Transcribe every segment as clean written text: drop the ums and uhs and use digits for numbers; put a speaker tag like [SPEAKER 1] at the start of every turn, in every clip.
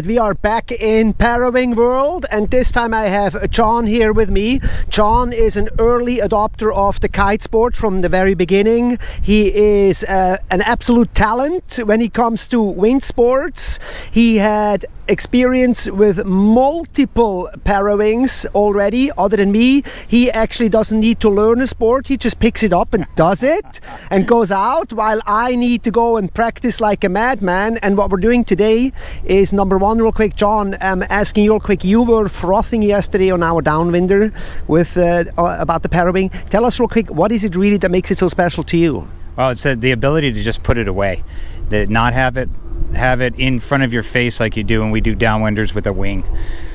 [SPEAKER 1] We are back in Parawing world, and this time I have John here with me. John is an early adopter of the kite sport from the very beginning. He is an absolute talent when it comes to wind sports. He had experience with multiple Parawings already. Other than me, he actually doesn't need to learn a sport. He just picks it up and does it and goes out, while I need to go and practice like a madman. And what we're doing today is, number one, real quick, John, asking you real quick, you were frothing yesterday on our downwinder with about the Parawing. Tell us real quick, what is it really that makes it so special to you?
[SPEAKER 2] Well, it's the ability to just put it away, not have it in front of your face like you do when we do downwinders with a wing.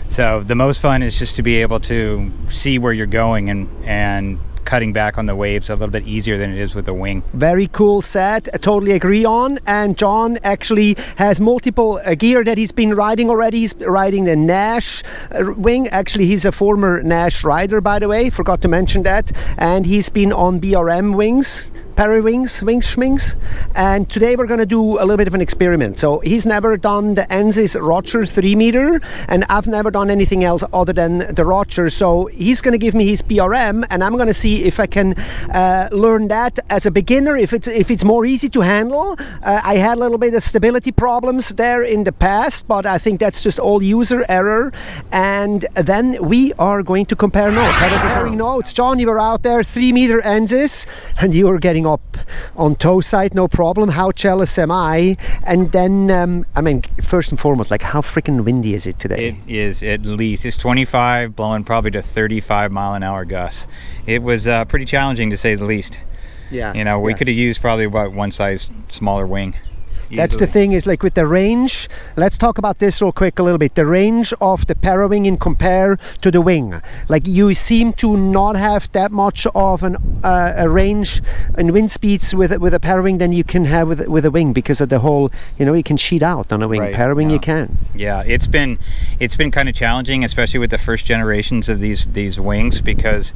[SPEAKER 2] So the most fun is just to be able to see where you're going and cutting back on the waves a little bit easier than it is with the wing. Very
[SPEAKER 1] cool set. I totally agree on. And John actually has multiple gear that he's been riding already. He's riding the Nash wing. Actually, he's a former Nash rider, by the way. Forgot to mention that. And he's been on BRM wings, wings. And today we're going to do a little bit of an experiment. So he's never done the ENSIS ROGER 3 meter, and I've never done anything else other than the ROGER. So he's going to give me his BRM, and I'm going to see if I can learn that as a beginner, if it's more easy to handle. I had a little bit of stability problems there in the past, but I think that's just all user error. And then we are going to compare notes. How does it sound? Notes. John, you were out there, 3 meter ENSIS, and you were getting up on toe side, no problem. How jealous am I? And then, first and foremost, like, how freaking windy is it today?
[SPEAKER 2] It is, at least. It's 25, blowing probably to 35 mile an hour gusts. It was pretty challenging, to say the least.
[SPEAKER 1] Yeah.
[SPEAKER 2] We could have used probably about one size smaller wing. Easily.
[SPEAKER 1] That's the thing, is like with the range. Let's talk about this real quick a little bit. The range of the Parawing in compare to the wing. Like, you seem to not have that much of a range and wind speeds with a Parawing than you can have with a wing, because of the whole, you can sheet out on a wing.
[SPEAKER 2] Right,
[SPEAKER 1] Parawing, you can't.
[SPEAKER 2] Yeah, it's been kind of challenging, especially with the first generations of these wings, because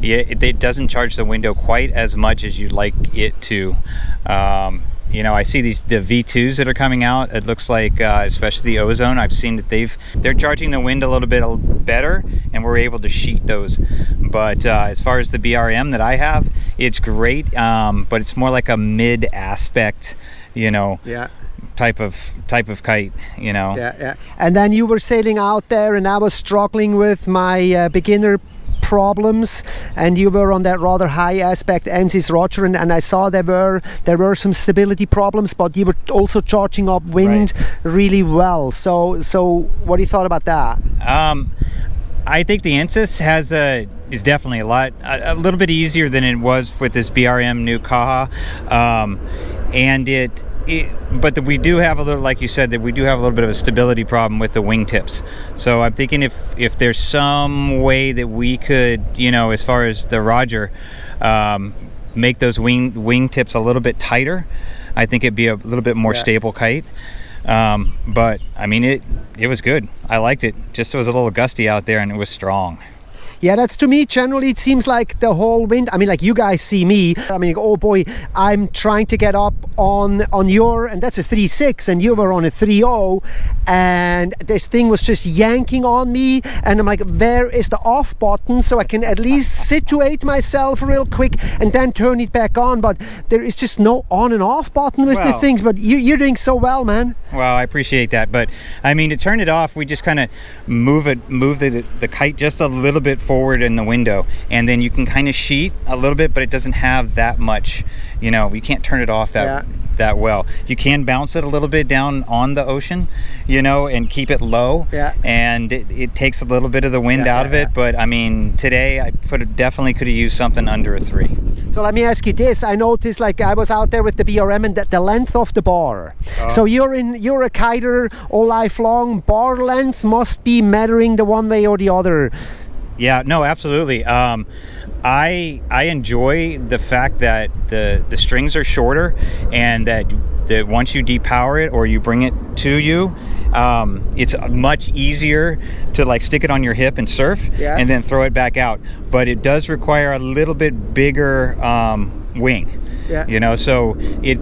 [SPEAKER 2] it doesn't charge the window quite as much as you'd like it to. I see the V2s that are coming out. It looks like, especially the Ozone, I've seen that they're charging the wind a little bit better, and we're able to sheet those. But as far as the BRM that I have, it's great, but it's more like a mid aspect, type of kite,
[SPEAKER 1] Yeah. And then you were sailing out there, and I was struggling with my beginner problems, and you were on that rather high aspect ENSIS ROGER, and I saw there were some stability problems, but you were also charging up wind really well. So what do you thought about that?
[SPEAKER 2] I think the ENSIS is definitely a little bit easier than it was with this BRM new Kaha, and but we do have a little, like you said, that we do have a little bit of a stability problem with the wingtips. So I'm thinking if there's some way that we could, as far as the ROGER, make those wingtips a little bit tighter, I think it'd be a little bit more stable kite. But it was good. I liked it. Just, it was a little gusty out there, and it was strong.
[SPEAKER 1] Yeah, that's, to me, generally it seems like the whole wind. Like, you guys see me, oh boy, I'm trying to get up on your, and that's a 3.6, and you were on a 3.0, and this thing was just yanking on me, and I'm like, where is the off button, so I can at least situate myself real quick and then turn it back on? But there is just no on and off button with the things. But you're doing so well, man.
[SPEAKER 2] Well, I appreciate that, but to turn it off, we just kind of move the kite just a little bit forward in the window, and then you can kind of sheet a little bit, but it doesn't have that much, you can't turn it off that well. You can bounce it a little bit down on the ocean, and keep it low, and it takes a little bit of the wind out of it. But today I definitely could have used something under a 3.
[SPEAKER 1] So let me ask you this. I noticed, like, I was out there with the BRM, and the length of the bar. So you're a kiter all life long. Bar length must be mattering the one way or the other.
[SPEAKER 2] Yeah, no, absolutely. I enjoy the fact that the strings are shorter, and that that once you depower it or you bring it to you, it's much easier to like stick it on your hip and surf, and then throw it back out. But it does require a little bit bigger wing.
[SPEAKER 1] Yeah.
[SPEAKER 2] You know, so it.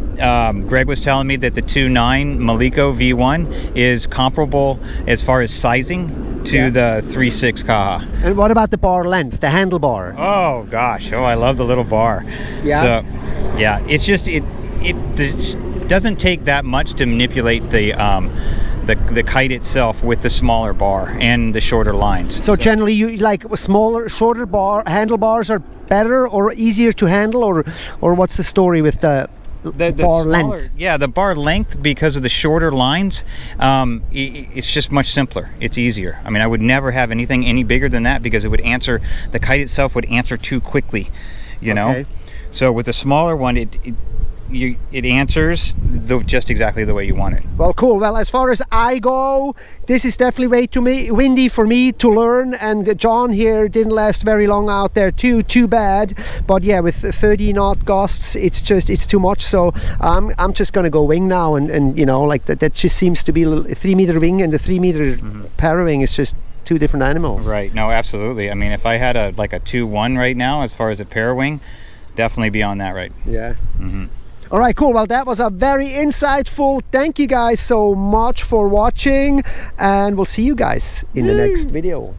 [SPEAKER 2] Greg was telling me that the 2.9 Maliko V1 is comparable as far as sizing to the 3.6 Kaha.
[SPEAKER 1] And what about the bar length, the handlebar?
[SPEAKER 2] Oh gosh, I love the little bar.
[SPEAKER 1] Yeah.
[SPEAKER 2] So, yeah, it's just it doesn't take that much to manipulate the kite itself with the smaller bar and the shorter lines.
[SPEAKER 1] So generally, you like smaller, shorter handlebars are better or easier to handle, or what's the story with the bar
[SPEAKER 2] smaller,
[SPEAKER 1] length?
[SPEAKER 2] Yeah, the bar length, because of the shorter lines, it's just much simpler. It's easier. I mean, I would never have anything any bigger than that because it would answer, the kite itself would answer too quickly, you know? So with the smaller one, it answers just exactly the way you want it.
[SPEAKER 1] Well, cool. Well, as far as I go, this is definitely way too windy for me to learn, and John here didn't last very long out there too bad. But yeah, with 30 knot gusts, it's too much. So I'm just gonna go wing now, and you know, like that just seems to be a 3 meter wing and the 3 meter Parawing is just two different animals.
[SPEAKER 2] Right. No, absolutely. I mean, if I had a 2.1 right now as far as a Parawing, definitely be on that, right?
[SPEAKER 1] Yeah. All right, cool. Well, that was a very insightful. Thank you guys so much for watching, and we'll see you guys in the next video.